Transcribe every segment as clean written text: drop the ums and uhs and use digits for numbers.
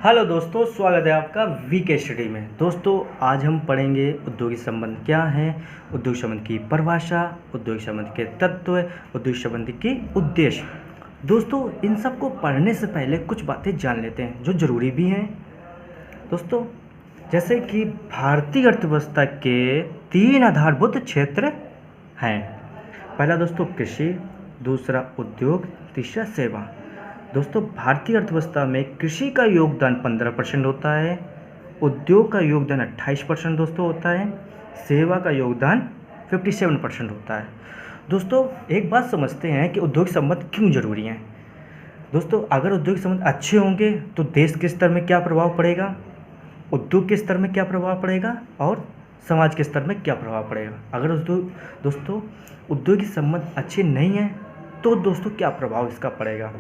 Hello दोस्तों, स्वागत है आपका वीके स्टडी में। दोस्तों आज हम पढ़ेंगे औद्योगिक संबंध क्या है, औद्योगिक संबंध की परिभाषा, औद्योगिक संबंध के तत्व, औद्योगिक संबंध की उद्देश्य। दोस्तों इन सब को पढ़ने से पहले कुछ बातें जान लेते हैं जो ज़रूरी भी हैं। दोस्तों जैसे कि भारतीय अर्थव्यवस्था के 3 आधारभूत क्षेत्र हैं। पहला दोस्तों कृषि, दूसरा उद्योग, तीसरा सेवा। दोस्तों भारतीय अर्थव्यवस्था में कृषि का योगदान 15% होता है, उद्योग का योगदान 28% दोस्तों होता है, सेवा का योगदान 57% होता है। दोस्तों एक बात समझते हैं कि औद्योगिक संबंध क्यों जरूरी हैं। दोस्तों अगर औद्योगिक संबंध अच्छे होंगे तो देश के स्तर में क्या प्रभाव पड़ेगा, उद्योग के स्तर में क्या प्रभाव पड़ेगा और समाज के स्तर में क्या प्रभाव पड़ेगा। अगर दोस्तों औद्योगिक संबंध अच्छे नहीं हैं तो दोस्तों क्या प्रभाव इसका पड़ेगा।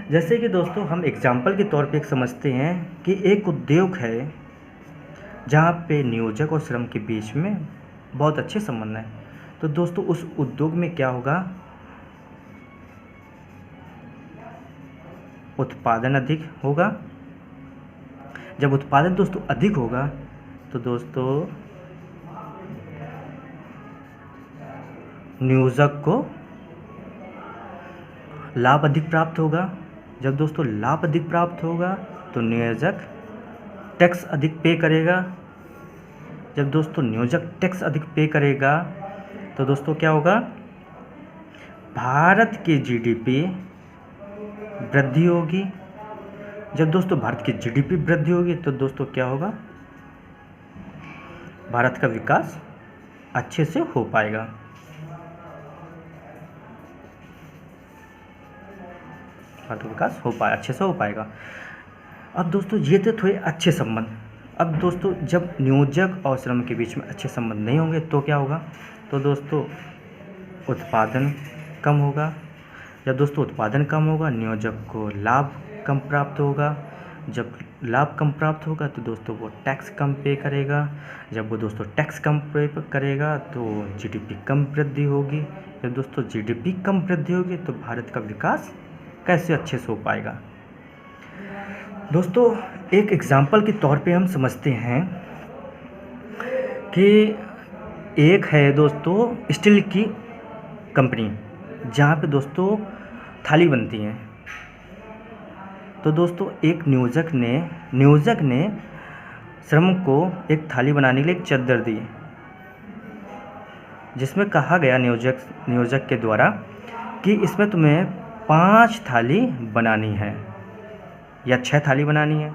जैसे कि दोस्तों हम एग्जाम्पल के तौर पे एक समझते हैं कि एक उद्योग है जहाँ पे नियोजक और श्रम के बीच में बहुत अच्छे संबंध हैं। तो दोस्तों उस उद्योग में क्या होगा, उत्पादन अधिक होगा। जब उत्पादन दोस्तों अधिक होगा तो दोस्तों नियोजक को लाभ अधिक प्राप्त होगा। जब दोस्तों लाभ अधिक प्राप्त होगा तो नियोजक टैक्स अधिक पे करेगा। जब दोस्तों नियोजक टैक्स अधिक पे करेगा तो दोस्तों क्या होगा, भारत की जीडीपी वृद्धि होगी। जब दोस्तों भारत की जीडीपी वृद्धि होगी तो दोस्तों क्या होगा, भारत का विकास अच्छे से हो पाएगा। विकास अच्छे से हो पाएगा। अब दोस्तों ये थे थोड़े अच्छे संबंध। अब दोस्तों जब नियोजक और श्रम के बीच में अच्छे संबंध नहीं होंगे तो क्या होगा, तो दोस्तों उत्पादन कम होगा। जब दोस्तों उत्पादन कम होगा नियोजक को लाभ कम प्राप्त होगा। जब लाभ कम प्राप्त होगा तो दोस्तों वो टैक्स कम पे करेगा। जब वो दोस्तों टैक्स कम पे करेगा तो जीडीपी कम वृद्धि होगी। जब दोस्तों जीडीपी कम वृद्धि होगी तो भारत का विकास कैसे अच्छे से हो पाएगा। दोस्तों एक एग्जाम्पल के तौर पे हम समझते हैं कि एक है दोस्तों स्टील की कंपनी जहाँ पे दोस्तों थाली बनती हैं। तो दोस्तों एक नियोजक ने श्रम को एक थाली बनाने के लिए एक चद्दर दी, जिसमें कहा गया नियोजक के द्वारा कि इसमें तुम्हें 5 थाली बनानी है या 6 थाली बनानी है।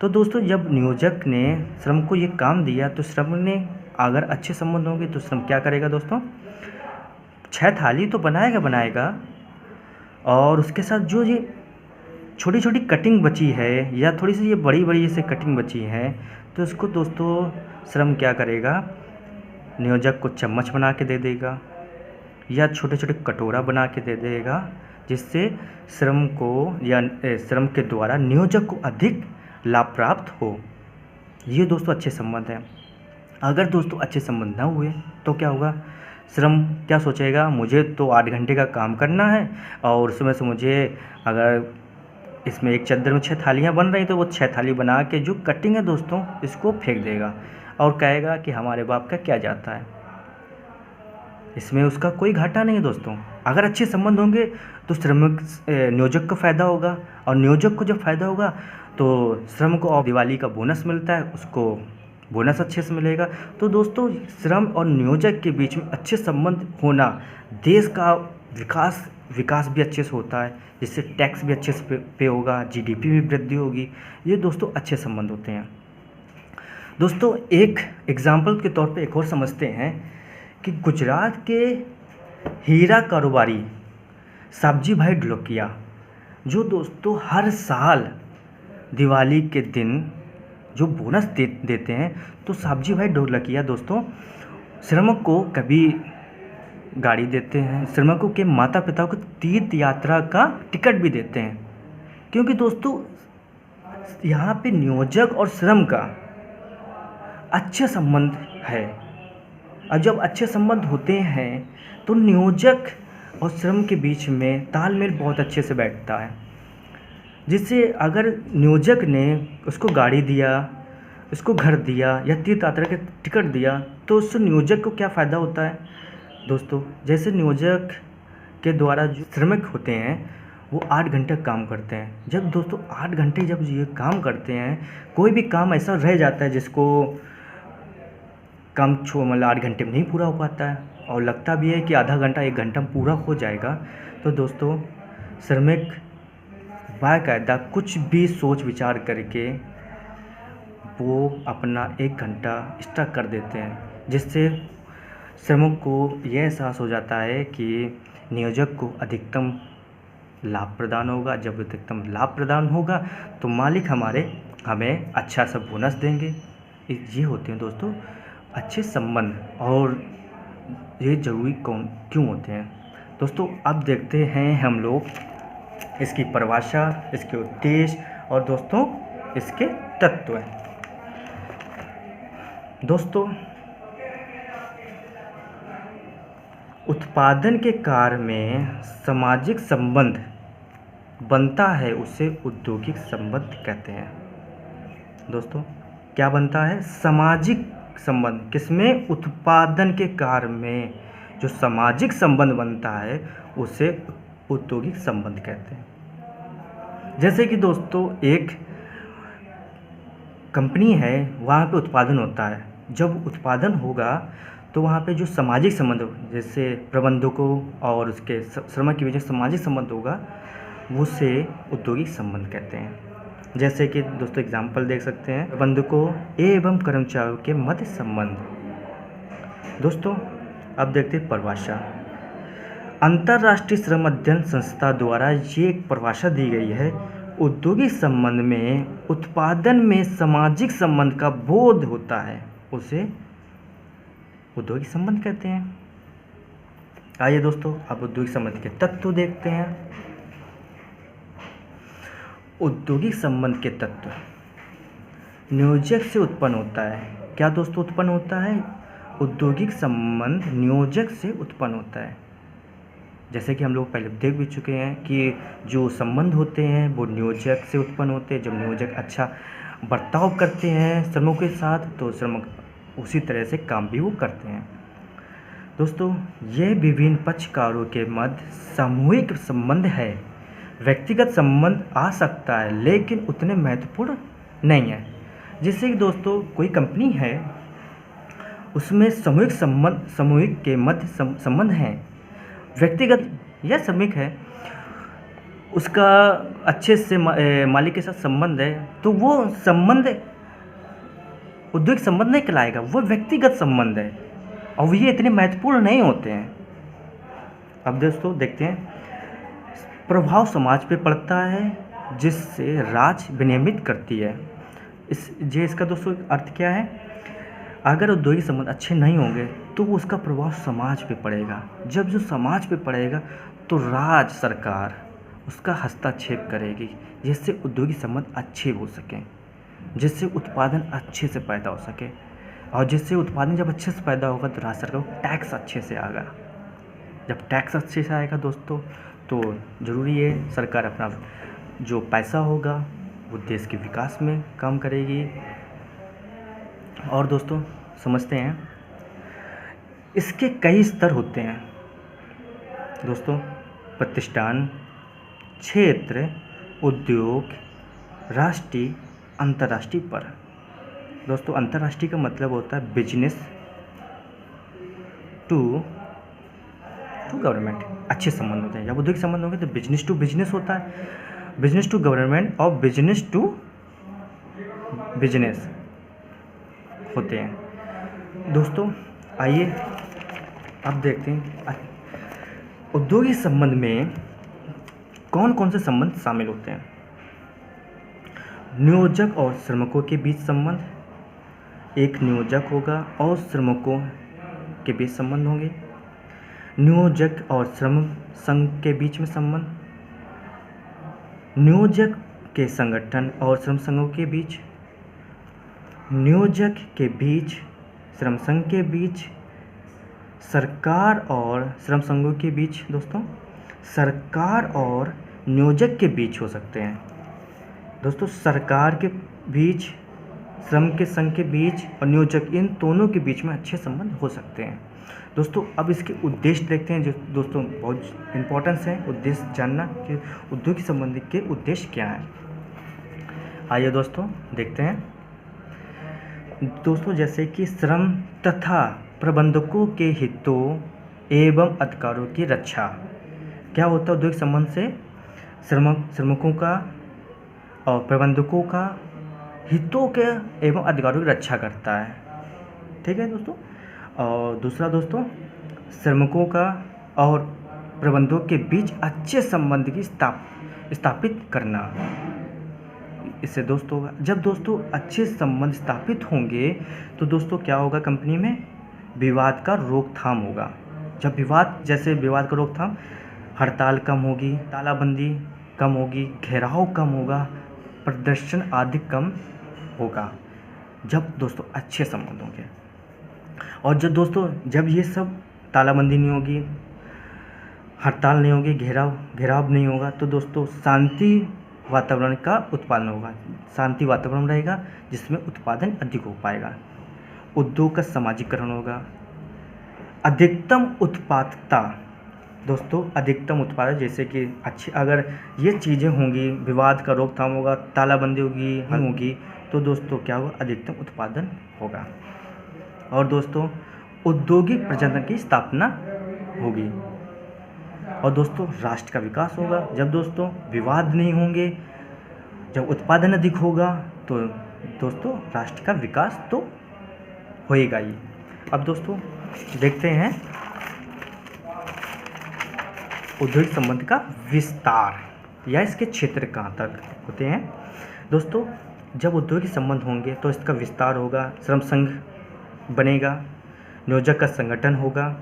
तो दोस्तों जब नियोजक ने श्रम को ये काम दिया तो श्रम ने अगर अच्छे संबंध होंगे तो श्रम क्या करेगा दोस्तों, 6 थाली तो बनाएगा और उसके साथ जो ये छोटी छोटी कटिंग बची है या थोड़ी सी ये बड़ी बड़ी जैसे कटिंग बची है तो उसको दोस्तों श्रम क्या करेगा, नियोजक को चम्मच बना के दे देगा या छोटे छोटे कटोरा बना के दे देगा, जिससे श्रम को या श्रम के द्वारा नियोजक को अधिक लाभ प्राप्त हो। ये दोस्तों अच्छे संबंध हैं। अगर दोस्तों अच्छे संबंध ना हुए तो क्या होगा, श्रम क्या सोचेगा, मुझे तो 8 घंटे का काम करना है और उसमें से मुझे अगर इसमें एक चद्दर में 6 थालियाँ बन रही तो वो 6 थाली बना के जो कटिंग है दोस्तों इसको फेंक देगा और कहेगा कि हमारे बाप का क्या जाता है, इसमें उसका कोई घाटा नहीं है। दोस्तों अगर अच्छे संबंध होंगे तो श्रमिक नियोजक को फ़ायदा होगा और नियोजक को जब फ़ायदा होगा तो श्रम को और दिवाली का बोनस मिलता है, उसको बोनस अच्छे से मिलेगा। तो दोस्तों श्रम और नियोजक के बीच में अच्छे संबंध होना देश का विकास भी अच्छे से होता है, जिससे टैक्स भी अच्छे से पे होगा, जीडीपी भी वृद्धि होगी। ये दोस्तों अच्छे संबंध होते हैं। दोस्तों एक एग्जाम्पल के तौर पे एक और समझते हैं कि गुजरात के हीरा कारोबारी साबजी भाई ढोलकिया जो दोस्तों हर साल दिवाली के दिन जो बोनस देते हैं, तो साबजी भाई ढोलकिया दोस्तों श्रमिक को कभी गाड़ी देते हैं, श्रमिकों के माता पिता को तीर्थ यात्रा का टिकट भी देते हैं, क्योंकि दोस्तों यहाँ पे नियोजक और श्रम का अच्छे संबंध है। और जब अच्छे संबंध होते हैं तो नियोजक और श्रम के बीच में तालमेल बहुत अच्छे से बैठता है। जिससे अगर नियोजक ने उसको गाड़ी दिया, उसको घर दिया या तीर्थ यात्रा के टिकट दिया, तो उससे नियोजक को क्या फ़ायदा होता है दोस्तों? जैसे नियोजक के द्वारा जो श्रमिक होते हैं वो 8 घंटे काम करते हैं। जब दोस्तों 8 घंटे जब ये काम करते हैं, कोई भी काम ऐसा रह जाता है जिसको काम मतलब 8 घंटे में नहीं पूरा हो पाता है और लगता भी है कि आधा घंटा 1 घंटा में पूरा हो जाएगा, तो दोस्तों श्रमिक बाकायदा कुछ भी सोच विचार करके वो अपना 1 घंटा एक्स्ट्रा कर देते हैं, जिससे श्रमिक को यह एहसास हो जाता है कि नियोजक को अधिकतम लाभ प्रदान होगा। जब अधिकतम लाभ प्रदान होगा तो मालिक हमें अच्छा सा बोनस देंगे। ये होते हैं दोस्तों अच्छे संबंध। और ये ज़रूरी क्यों होते हैं दोस्तों? अब देखते हैं हम लोग इसकी परिभाषा, इसके उद्देश्य और दोस्तों इसके तत्व। दोस्तों उत्पादन के कार्य में सामाजिक संबंध बनता है, उसे औद्योगिक संबंध कहते हैं। दोस्तों क्या बनता है? सामाजिक संबंध। किसमें? उत्पादन के कार्य में जो सामाजिक संबंध बनता है उसे औद्योगिक संबंध कहते हैं। जैसे कि दोस्तों एक कंपनी है, वहाँ पे उत्पादन होता है। जब उत्पादन होगा तो वहाँ पे जो सामाजिक संबंध हो, जैसे प्रबंधकों और उसके श्रमिक के बीच सामाजिक संबंध होगा, उसे औद्योगिक संबंध कहते हैं। जैसे कि दोस्तों एग्जाम्पल देख सकते हैं, प्रबंधकों एवं कर्मचारियों के मध्य संबंध। दोस्तों अब देखते हैं परिभाषा। अंतर्राष्ट्रीय श्रम अध्ययन संस्था द्वारा ये एक परिभाषा दी गई है। औद्योगिक संबंध में उत्पादन में सामाजिक संबंध का बोध होता है, उसे औद्योगिक संबंध कहते हैं। आइए दोस्तों अब औद्योगिक संबंध के तत्व देखते हैं। औद्योगिक संबंध के तत्व नियोजक से उत्पन्न होता है। क्या दोस्तों उत्पन्न होता है? औद्योगिक संबंध नियोजक से उत्पन्न होता है। जैसे कि हम लोग पहले देख भी चुके हैं कि जो संबंध होते हैं वो नियोजक से उत्पन्न होते हैं। जब नियोजक अच्छा बर्ताव करते हैं श्रमिकों के साथ, तो श्रमिक उसी तरह से काम भी वो करते हैं। दोस्तों यह विभिन्न पक्षकारों के मध्य सामूहिक संबंध है। व्यक्तिगत संबंध आ सकता है लेकिन उतने महत्वपूर्ण नहीं है। जैसे कि दोस्तों कोई कंपनी है, उसमें सामूहिक के मध्य संबंध हैं। व्यक्तिगत या श्रमिक है, उसका अच्छे से मालिक के साथ संबंध है, तो वो संबंध औद्योगिक संबंध नहीं कहलाएगा, वो व्यक्तिगत संबंध है और ये इतने महत्वपूर्ण नहीं होते हैं। अब दोस्तों देखते हैं, प्रभाव समाज पे पड़ता है जिससे राज विनियमित करती है। इसका दोस्तों अर्थ क्या है? अगर औद्योगिक संबंध अच्छे नहीं होंगे तो उसका प्रभाव समाज पे पड़ेगा। जब जो समाज पे पड़ेगा तो राज सरकार उसका हस्तक्षेप करेगी, जिससे औद्योगिक संबंध अच्छे हो सकें, जिससे उत्पादन अच्छे से पैदा हो सके। और जिससे उत्पादन जब अच्छे से पैदा होगा तो राज्य सरकार को टैक्स अच्छे से आएगा। जब टैक्स अच्छे से आएगा दोस्तों तो ज़रूरी है सरकार अपना जो पैसा होगा वो देश के विकास में काम करेगी। और दोस्तों समझते हैं इसके कई स्तर होते हैं दोस्तों। प्रतिष्ठान, क्षेत्र, उद्योग, राष्ट्रीय, अंतर्राष्ट्रीय पर। दोस्तों अंतर्राष्ट्रीय का मतलब होता है बिजनेस टू गवर्नमेंट। अच्छे संबंध होते हैं। जब औद्योगिक संबंध होंगे तो बिजनेस टू बिजनेस होता है, बिजनेस टू गवर्नमेंट और बिजनेस टू बिजनेस होते हैं। दोस्तों आइए अब देखते हैं औद्योगिक संबंध में कौन कौन से संबंध शामिल होते हैं। नियोजक और श्रमिकों के बीच संबंध, एक नियोजक होगा और श्रमिकों के बीच संबंध होंगे। नियोजक और श्रम संघ के बीच में संबंध, नियोजक के संगठन और श्रम संघों के बीच, नियोजक के बीच, श्रम संघ के बीच, सरकार और श्रम संघों के बीच। दोस्तों सरकार और नियोजक के बीच हो सकते हैं। दोस्तों सरकार के बीच, श्रम के संघ के बीच और नियोजक, इन दोनों के बीच में अच्छे संबंध हो सकते हैं। दोस्तों अब इसके उद्देश्य देखते हैं, जो दोस्तों बहुत इम्पोर्टेंस है उद्देश्य जानना कि उद्योगी संबंध के उद्देश्य क्या हैं। आइए दोस्तों देखते हैं। दोस्तों जैसे कि श्रम तथा प्रबंधकों के हितों एवं अधिकारों की रक्षा। क्या होता है उद्योग संबंध से? श्रमिकों का और प्रबंधकों का हितों के एवं अधिकारों की रक्षा करता है। ठीक है दोस्तों। और दूसरा दोस्तों, श्रमिकों का और प्रबंधकों के बीच अच्छे संबंध की स्थापित करना। इससे दोस्तों जब दोस्तों अच्छे संबंध स्थापित होंगे तो दोस्तों क्या होगा, कंपनी में विवाद का रोकथाम होगा। जब विवाद का रोकथाम, हड़ताल कम होगी, तालाबंदी कम होगी, घेराव कम होगा, प्रदर्शन आदि कम होगा जब दोस्तों अच्छे संबंध होंगे। और जब ये सब तालाबंदी नहीं होगी, हड़ताल नहीं होगी, घेराव नहीं होगा, तो दोस्तों शांति वातावरण का उत्पादन होगा। शांति वातावरण रहेगा जिसमें उत्पादन अधिक हो पाएगा। उद्योग का समाजीकरण होगा। अधिकतम उत्पादकता। दोस्तों अधिकतम उत्पादन जैसे कि अगर ये चीज़ें होंगी, विवाद का रोकथाम होगा, तालाबंदी होगी तो दोस्तों क्या होगा, अधिकतम उत्पादन होगा। और दोस्तों औद्योगिक प्रजनन की स्थापना होगी। और दोस्तों राष्ट्र का विकास होगा। जब दोस्तों विवाद नहीं होंगे, जब उत्पादन अधिक होगा तो दोस्तों राष्ट्र का विकास तो होएगा ही। अब दोस्तों देखते हैं औद्योगिक संबंध का विस्तार या इसके क्षेत्र कहाँ तक होते हैं। दोस्तों जब औद्योगिक संबंध होंगे तो इसका विस्तार होगा, श्रम संघ बनेगा, नियोजक का संगठन होगा।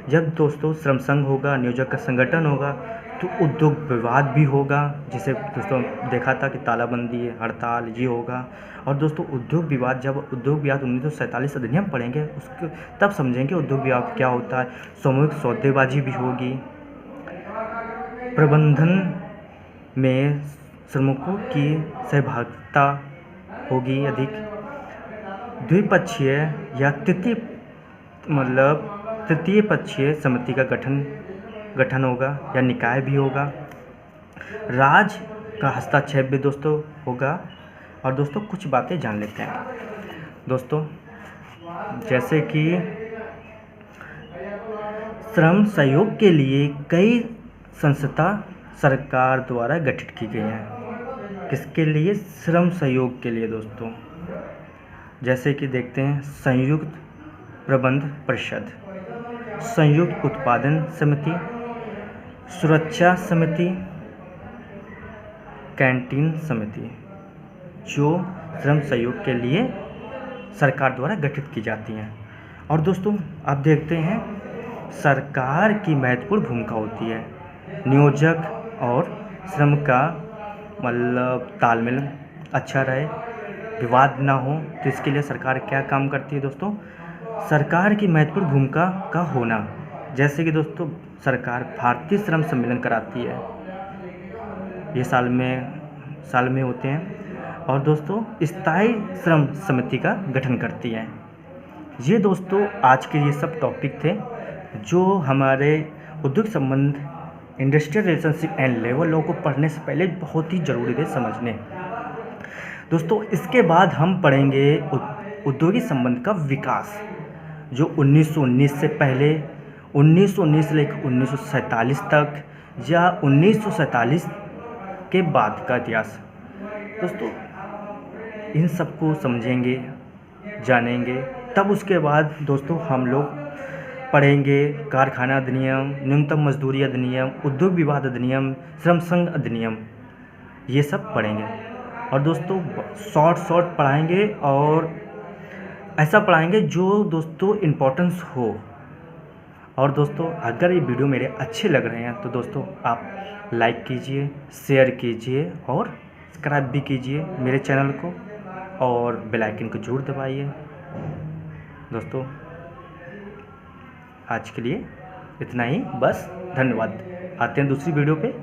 जब दोस्तों श्रम संघ होगा, नियोजक का संगठन होगा तो उद्योग विवाद भी होगा, जिसे दोस्तों देखा था कि तालाबंदी, हड़ताल ये होगा। और दोस्तों उद्योग विवाद, जब उद्योग विवाद 1947 अधिनियम पढ़ेंगे उसके तब समझेंगे उद्योग विवाद क्या होता है। सामूहिक सौदेबाजी भी होगी। प्रबंधन में श्रमिकों की सहभागिता होगी अधिक। द्विपक्षीय या तृतीय पक्षीय समिति का गठन होगा या निकाय भी होगा। राज्य का हस्तक्षेप भी दोस्तों होगा। और दोस्तों कुछ बातें जान लेते हैं दोस्तों, जैसे कि श्रम सहयोग के लिए कई संस्था सरकार द्वारा गठित की गई हैं। किसके लिए? श्रम सहयोग के लिए दोस्तों। जैसे कि देखते हैं संयुक्त प्रबंध परिषद, संयुक्त उत्पादन समिति, सुरक्षा समिति, कैंटीन समिति, जो श्रम सहयोग के लिए सरकार द्वारा गठित की जाती हैं। और दोस्तों आप देखते हैं सरकार की महत्वपूर्ण भूमिका होती है। नियोजक और श्रम का तालमेल अच्छा रहे, विवाद ना हो, तो इसके लिए सरकार क्या काम करती है दोस्तों? सरकार की महत्वपूर्ण भूमिका का होना, जैसे कि दोस्तों सरकार भारतीय श्रम सम्मेलन कराती है, ये साल में होते हैं। और दोस्तों स्थायी श्रम समिति का गठन करती है। ये दोस्तों आज के ये सब टॉपिक थे जो हमारे उद्योग संबंध, industrial relationship and labour law को पढ़ने से पहले बहुत ही ज़रूरी थे समझने। दोस्तों इसके बाद हम पढ़ेंगे औद्योगिक संबंध का विकास, जो 1919 से पहले, 1919 से लेकर 1947 तक, या 1947 के बाद का इतिहास। दोस्तों इन सबको समझेंगे, जानेंगे, तब उसके बाद दोस्तों हम लोग पढ़ेंगे कारखाना अधिनियम, न्यूनतम मजदूरी अधिनियम, उद्योग विवाद अधिनियम, श्रम संघ अधिनियम, ये सब पढ़ेंगे। और दोस्तों शॉर्ट पढ़ाएंगे और ऐसा पढ़ाएंगे जो दोस्तों इम्पोर्टेंस हो। और दोस्तों अगर ये वीडियो मेरे अच्छे लग रहे हैं तो दोस्तों आप लाइक कीजिए, शेयर कीजिए और सब्सक्राइब भी कीजिए मेरे चैनल को, और बेल आइकन को जरूर दबाइए। दोस्तों आज के लिए इतना ही, बस धन्यवाद। आते हैं दूसरी वीडियो पे।